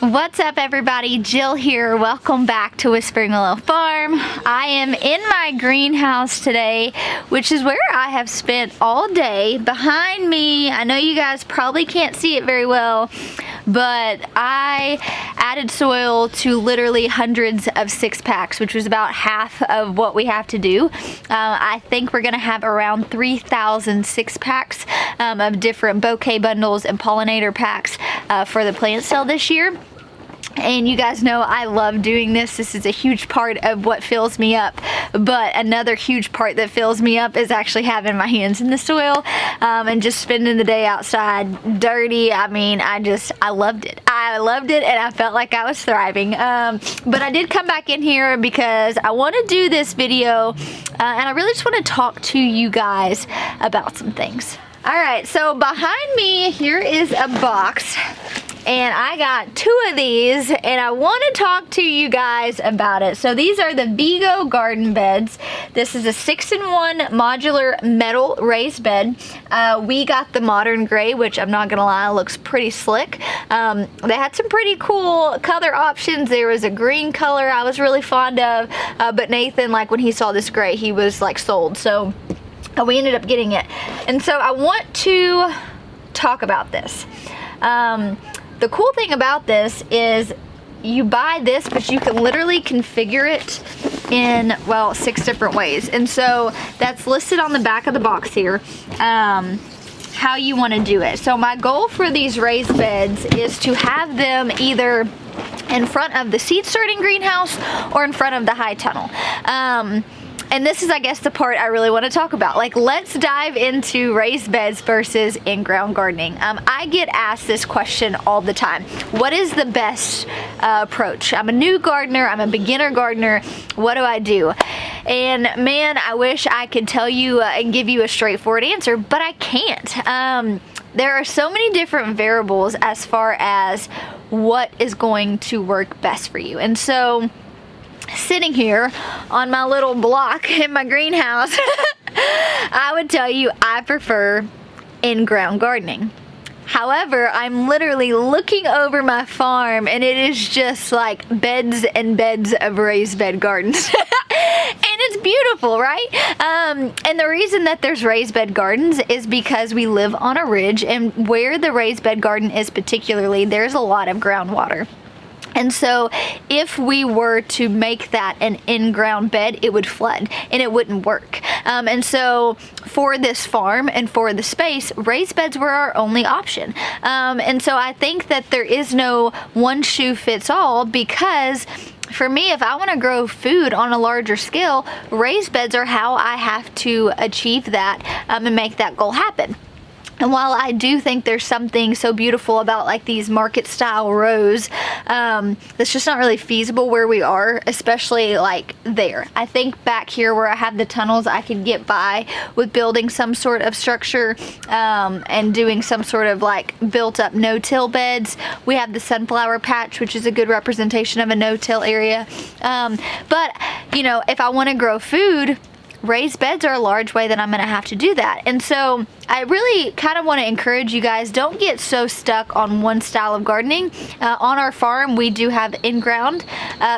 What's up, everybody? Jill here. Welcome back to Whispering Willow Farm. I am in my greenhouse today, which is where I have spent all day. Behind me, I know you guys probably can't see it very well, but I added soil to literally hundreds of 6-packs, which was about half of what we have to do. I think we're gonna have around 3,000 6-packs of different bouquet bundles and pollinator packs for the plant sale this year. And you guys know I love doing this. This is a huge part of what fills me up. But another huge part that fills me up is actually having my hands in the soil and just spending the day outside dirty. I mean, I loved it. I loved it and I felt like I was thriving. But I did come back in here because I want to do this video and I really just want to talk to you guys about some things. Alright, so behind me here is a box. And I got 2 of these and I want to talk to you guys about it. So these are the Vego garden beds. This is a 6-in-1 modular metal raised bed. We got the modern gray, which I'm not gonna lie, looks pretty slick. They had some pretty cool color options. There was a green color I was really fond of, but Nathan, like when he saw this gray, he was like sold. So we ended up getting it. And so I want to talk about this. The cool thing about this is you buy this, but you can literally configure it in, well, 6 different ways. And so that's listed on the back of the box here, how you want to do it. So my goal for these raised beds is to have them either in front of the seed starting greenhouse or in front of the high tunnel. And this is, I guess, the part I really want to talk about. Like, let's dive into raised beds versus in-ground gardening. I get asked this question all the time. What is the best approach? I'm a new gardener. I'm a beginner gardener. What do I do? And man, I wish I could tell you and give you a straightforward answer, but I can't. There are so many different variables as far as what is going to work best for you. And so, sitting here on my little block in my greenhouse, I would tell you I prefer in-ground gardening. However, I'm literally looking over my farm and it is just like beds and beds of raised bed gardens. And it's beautiful, right? And the reason that there's raised bed gardens is because we live on a ridge, and where the raised bed garden is particularly, there's a lot of groundwater. And so if we were to make that an in-ground bed, it would flood and it wouldn't work. And so for this farm and for the space, raised beds were our only option. And so I think that there is no one shoe fits all, because for me, if I want to grow food on a larger scale, raised beds are how I have to achieve that and make that goal happen. And while I do think there's something so beautiful about like these market style rows, that's just not really feasible where we are, especially like there. I think back here where I have the tunnels, I could get by with building some sort of structure and doing some sort of like built up no-till beds. We have the sunflower patch, which is a good representation of a no-till area. But you know, if I want to grow food, raised beds are a large way that I'm going to have to do that. And so I really kind of want to encourage you guys, don't get so stuck on one style of gardening. On our farm, we do have in-ground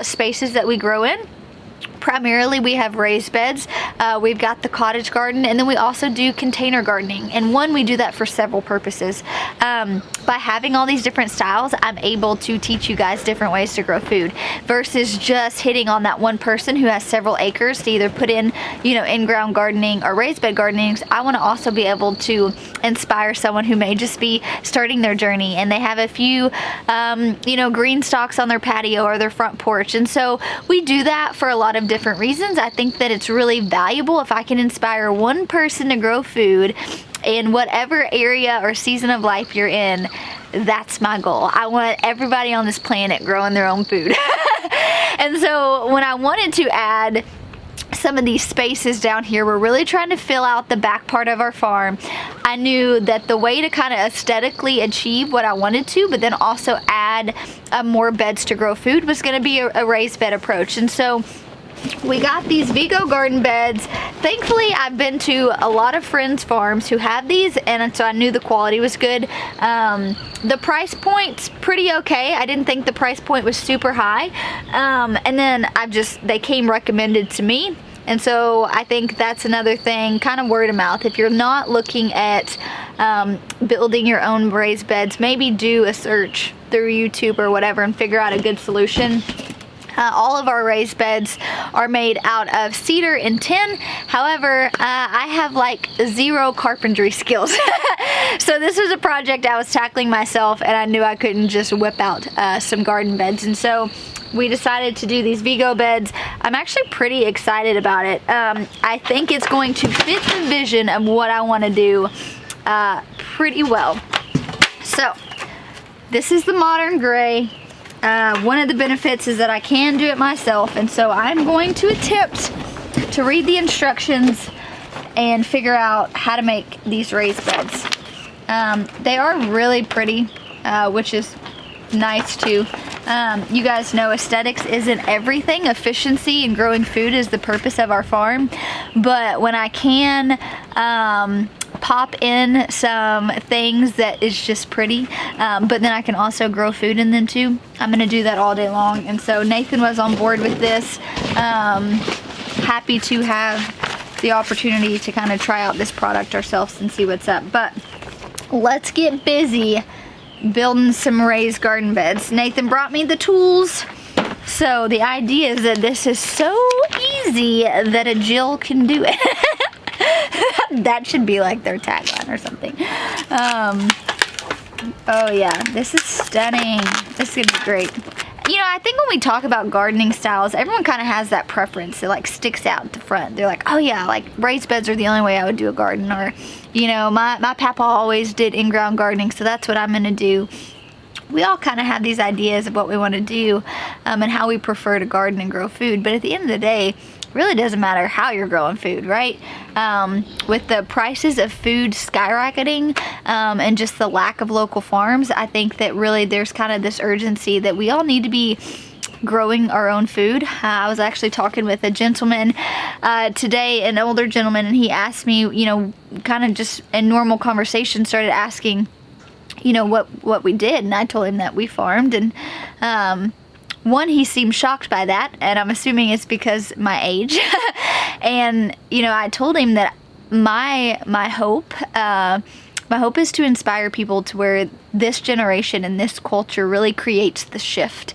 spaces that we grow in. Primarily we have raised beds, we've got the cottage garden, and then we also do container gardening. And we do that for several purposes. By having all these different styles, I'm able to teach you guys different ways to grow food versus just hitting on that one person who has several acres to either put in, you know, in-ground gardening or raised bed gardening. I want to also be able to inspire someone who may just be starting their journey and they have a few, you know, green stalks on their patio or their front porch. And so we do that for a lot of different reasons. I think that it's really valuable if I can inspire one person to grow food in whatever area or season of life you're in. That's my goal. I want everybody on this planet growing their own food. And so when I wanted to add some of these spaces down here, we're really trying to fill out the back part of our farm. I knew that the way to kind of aesthetically achieve what I wanted to, but then also add more beds to grow food, was going to be a raised bed approach. And so we got these Vigo garden beds. Thankfully, I've been to a lot of friends' farms who have these, and so I knew the quality was good. The price point's pretty okay. I didn't think the price point was super high. And then they came recommended to me. And so I think that's another thing, kind of word of mouth. If you're not looking at building your own raised beds, maybe do a search through YouTube or whatever and figure out a good solution. All of our raised beds are made out of cedar and tin. However, I have like zero carpentry skills. So this was a project I was tackling myself, and I knew I couldn't just whip out some garden beds. And so we decided to do these Vigo beds. I'm actually pretty excited about it. I think it's going to fit the vision of what I want to do pretty well. So this is the modern gray. One of the benefits is that I can do it myself, and so I'm going to attempt to read the instructions and figure out how to make these raised beds. They are really pretty, which is nice too. You guys know aesthetics isn't everything. Efficiency and growing food is the purpose of our farm, but when I can pop in some things that is just pretty, but then I can also grow food in them too, I'm gonna do that all day long. And so Nathan was on board with this. Happy to have the opportunity to kind of try out this product ourselves and see what's up. But let's get busy building some raised garden beds. Nathan brought me the tools. So the idea is that this is so easy that a Jill can do it. That should be like their tagline or something. Oh yeah, this is stunning. This is gonna be great. You know, I think when we talk about gardening styles, everyone kind of has that preference that like sticks out at the front. They're like, oh yeah, like raised beds are the only way I would do a garden. Or, you know, my papa always did in-ground gardening, so that's what I'm gonna do. We all kind of have these ideas of what we want to do and how we prefer to garden and grow food. But at the end of the day, it really doesn't matter how you're growing food, right? With the prices of food skyrocketing and just the lack of local farms, I think that really there's kind of this urgency that we all need to be growing our own food. I was actually talking with a gentleman today, an older gentleman, and he asked me, you know, kind of just in normal conversation, started asking, you know, what we did, and I told him that we farmed. And one, he seemed shocked by that, and I'm assuming it's because my age. And you know, I told him that my hope is to inspire people to where this generation and this culture really creates the shift,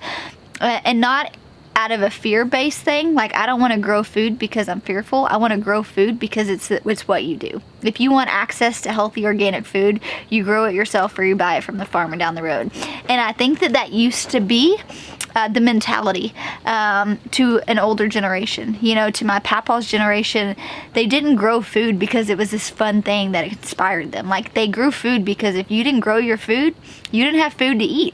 and not out of a fear-based thing. Like, I don't want to grow food because I'm fearful. I want to grow food because it's what you do. If you want access to healthy organic food, you grow it yourself or you buy it from the farmer down the road. And I think that used to be the mentality to an older generation. You know, to my papa's generation, they didn't grow food because it was this fun thing that inspired them. Like, they grew food because if you didn't grow your food, you didn't have food to eat.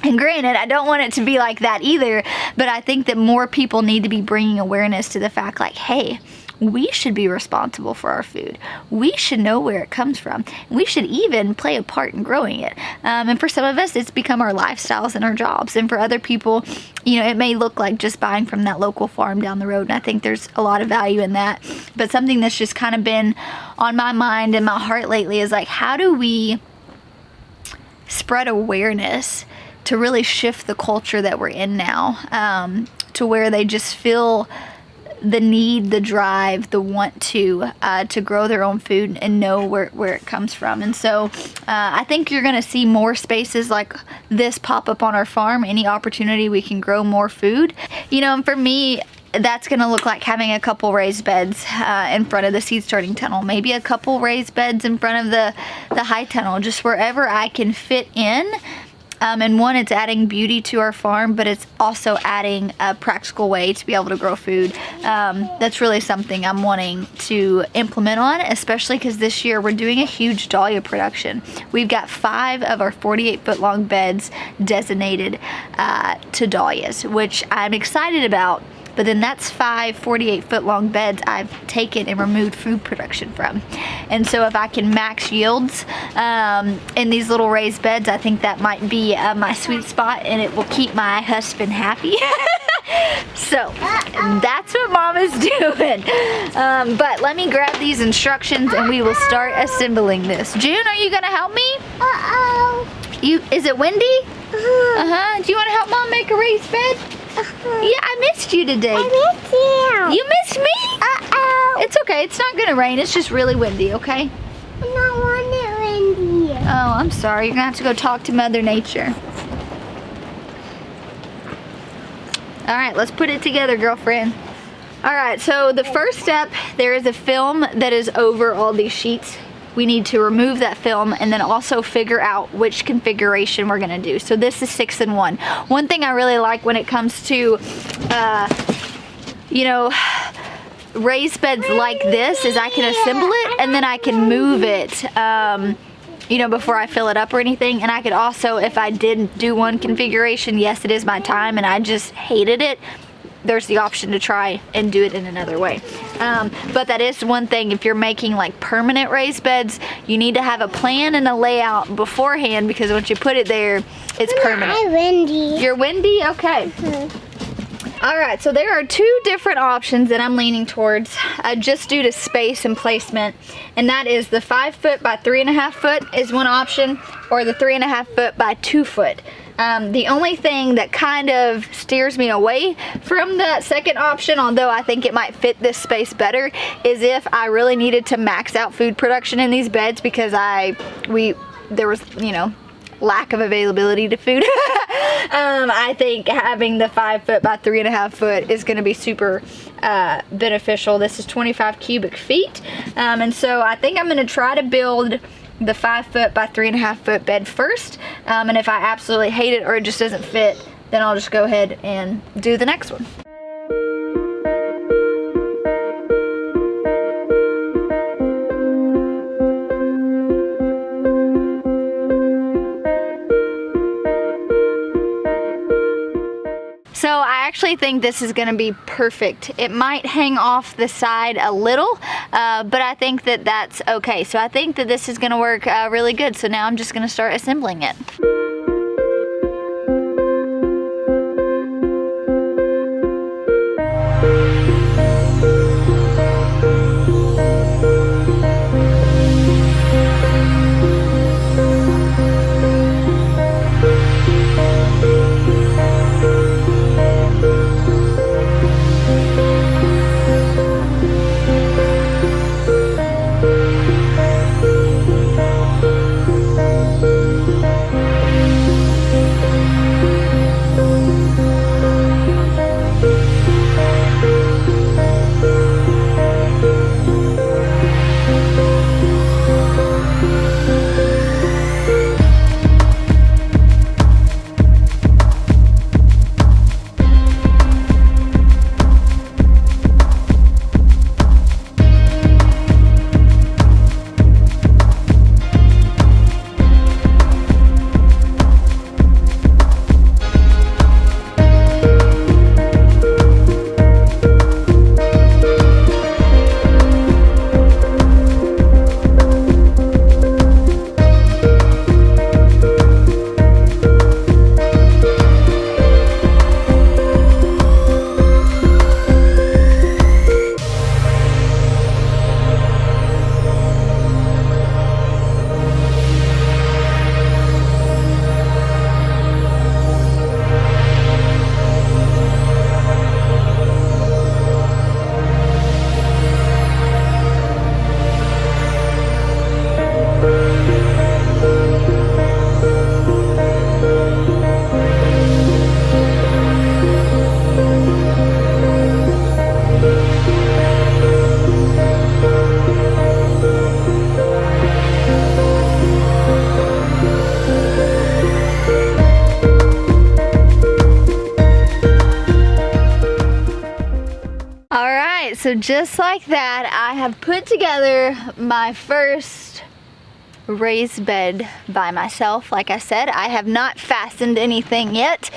And granted, I don't want it to be like that either, but I think that more people need to be bringing awareness to the fact, like, hey, we should be responsible for our food. We should know where it comes from. We should even play a part in growing it. And for some of us, it's become our lifestyles and our jobs. And for other people, you know, it may look like just buying from that local farm down the road. And I think there's a lot of value in that. But something that's just kind of been on my mind and my heart lately is like, how do we spread awareness to really shift the culture that we're in now, to where they just feel the need, the drive, the want to grow their own food and know where it comes from. And so I think you're going to see more spaces like this pop up on our farm. Any opportunity we can grow more food, you know. And for me, that's going to look like having a couple raised beds in front of the seed starting tunnel, maybe a couple raised beds in front of the high tunnel, just wherever I can fit in. And one, it's adding beauty to our farm, but it's also adding a practical way to be able to grow food. That's really something I'm wanting to implement on, especially because this year we're doing a huge dahlia production. We've got 5 of our 48-foot long beds designated to dahlias, which I'm excited about. But then that's 5 48-foot long beds I've taken and removed food production from. And so if I can max yields in these little raised beds, I think that might be my sweet spot, and it will keep my husband happy. So that's what Mama's doing. But let me grab these instructions and we will start assembling this. June, are you gonna help me? Is it windy? Do you want to help Mom make a raised bed? Yeah, I missed you today. I missed you. You missed me? It's okay. It's not gonna rain. It's just really windy, okay? I don't want it windy. Oh, I'm sorry. You're gonna have to go talk to Mother Nature. All right, let's put it together, girlfriend. All right, so the first step, there is a film that is over all these sheets. We need to remove that film and then also figure out which configuration we're gonna do. So this is 6-in-1. One thing I really like when it comes to, you know, raised beds like this is I can assemble it and then I can move it, you know, before I fill it up or anything. And I could also, if I didn't do one configuration, yes, it is my time and I just hated it, there's the option to try and do it in another way. But that is one thing, if you're making like permanent raised beds, you need to have a plan and a layout beforehand, because once you put it there, it's permanent. I'm windy. You're windy? Okay. All right, so there are two different options that I'm leaning towards, just due to space and placement, and that is the 5 foot by 3.5 foot is one option, or the 3.5 foot by 2 foot. The only thing that kind of steers me away from the second option, although I think it might fit this space better, is if I really needed to max out food production in these beds, because there was, you know, lack of availability to food. I think having the 5 foot by 3.5 foot is going to be super beneficial. This is 25 cubic feet, and so I think I'm going to try to build the 5 foot by 3.5 foot bed first, and if I absolutely hate it or it just doesn't fit, then I'll just go ahead and do the next one. So I actually think this is gonna be perfect. It might hang off the side a little, but I think that that's okay. So I think that this is gonna work really good. So now I'm just gonna start assembling it. So just like that, I have put together my first raised bed by myself. Like I said, I have not fastened anything yet.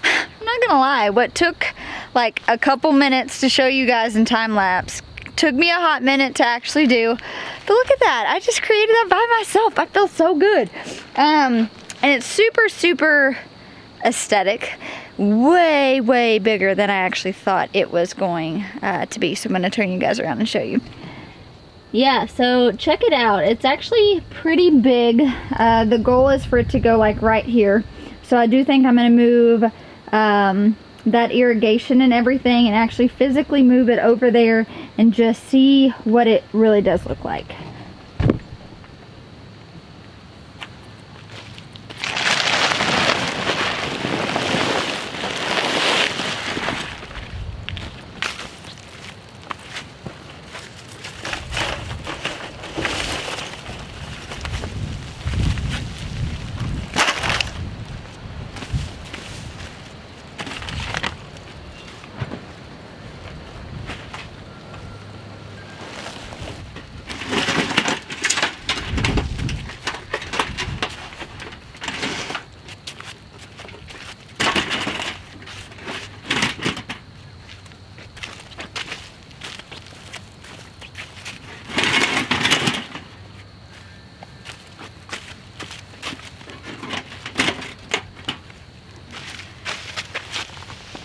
I'm not gonna lie, what took like a couple minutes to show you guys in time lapse took me a hot minute to actually do. But look at that, I just created that by myself. I feel so good. And it's super, super aesthetic. way, way bigger than I actually thought it was going to be. So I'm gonna turn you guys around and show you. Yeah, so check it out. It's actually pretty big. The goal is for it to go like right here. So I do think I'm gonna move that irrigation and everything and actually physically move it over there and just see what it really does look like.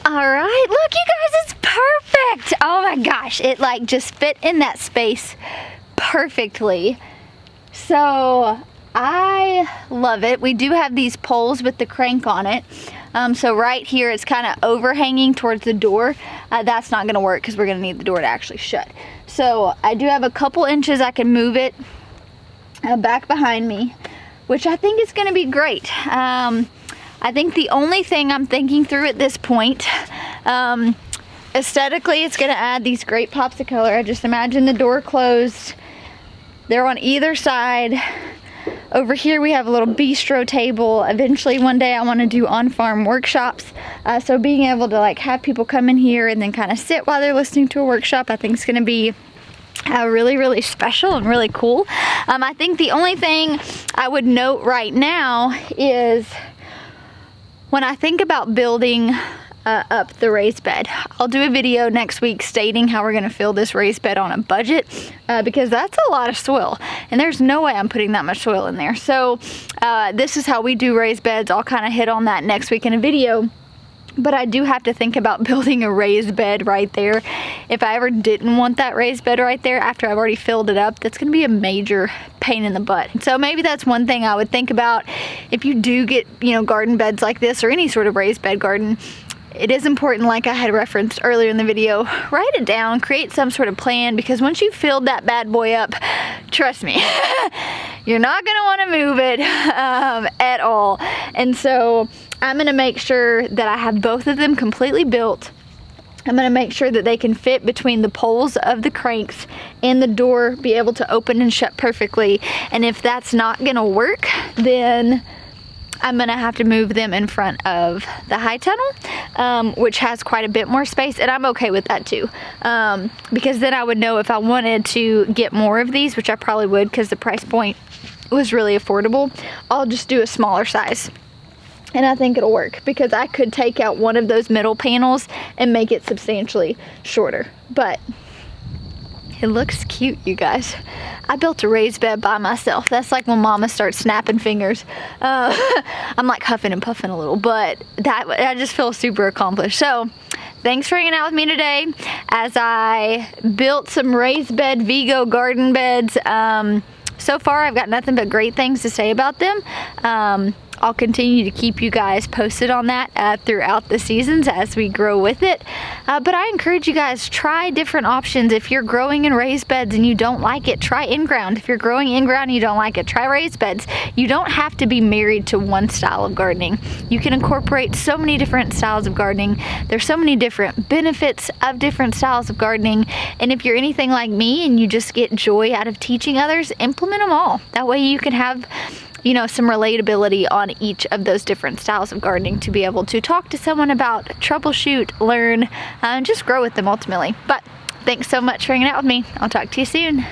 Alright, look you guys, it's perfect! Oh my gosh, it like just fit in that space perfectly. So I love it. We do have these poles with the crank on it. So right here it's kind of overhanging towards the door. That's not going to work because we're going to need the door to actually shut. So I do have a couple inches I can move it back behind me, which I think is going to be great. I think the only thing I'm thinking through at this point, aesthetically it's going to add these great pops of color. I just imagine the door closed. They're on either side. Over here we have a little bistro table. Eventually one day I want to do on-farm workshops. So being able to like have people come in here and then kind of sit while they're listening to a workshop, I think is going to be really, really special and really cool. I think the only thing I would note right now is when I think about building up the raised bed, I'll do a video next week stating how we're going to fill this raised bed on a budget because that's a lot of soil and there's no way I'm putting that much soil in there. So this is how we do raised beds. I'll kind of hit on that next week in a video. But I do have to think about building a raised bed right there. If I ever didn't want that raised bed right there after I've already filled it up, that's gonna be a major pain in the butt. So maybe that's one thing I would think about if you do get, you know, garden beds like this or any sort of raised bed garden. It is important, like I had referenced earlier in the video, write it down, create some sort of plan, because once you've filled that bad boy up, trust me, you're not gonna wanna move it at all. And so I'm gonna make sure that I have both of them completely built. I'm gonna make sure that they can fit between the poles of the cranks and the door, be able to open and shut perfectly. And if that's not gonna work, then I'm gonna have to move them in front of the high tunnel, which has quite a bit more space, and I'm okay with that too. Because then I would know if I wanted to get more of these, which I probably would because the price point was really affordable, I'll just do a smaller size. And I think it'll work because I could take out one of those middle panels and make it substantially shorter. But it looks cute, you guys. I built a raised bed by myself. That's like when mama starts snapping fingers. I'm like huffing and puffing a little, but I just feel super accomplished. So thanks for hanging out with me today as I built some raised bed Vigo garden beds. So far I've got nothing but great things to say about them. I'll continue to keep you guys posted on that throughout the seasons as we grow with it. But I encourage you guys, try different options. If you're growing in raised beds and you don't like it, try in-ground. If you're growing in-ground and you don't like it, try raised beds. You don't have to be married to one style of gardening. You can incorporate so many different styles of gardening. There's so many different benefits of different styles of gardening. And if you're anything like me and you just get joy out of teaching others, implement them all. That way you can have, you know, some relatability on each of those different styles of gardening to be able to talk to someone about, troubleshoot, learn, and just grow with them ultimately. But thanks so much for hanging out with me. I'll talk to you soon.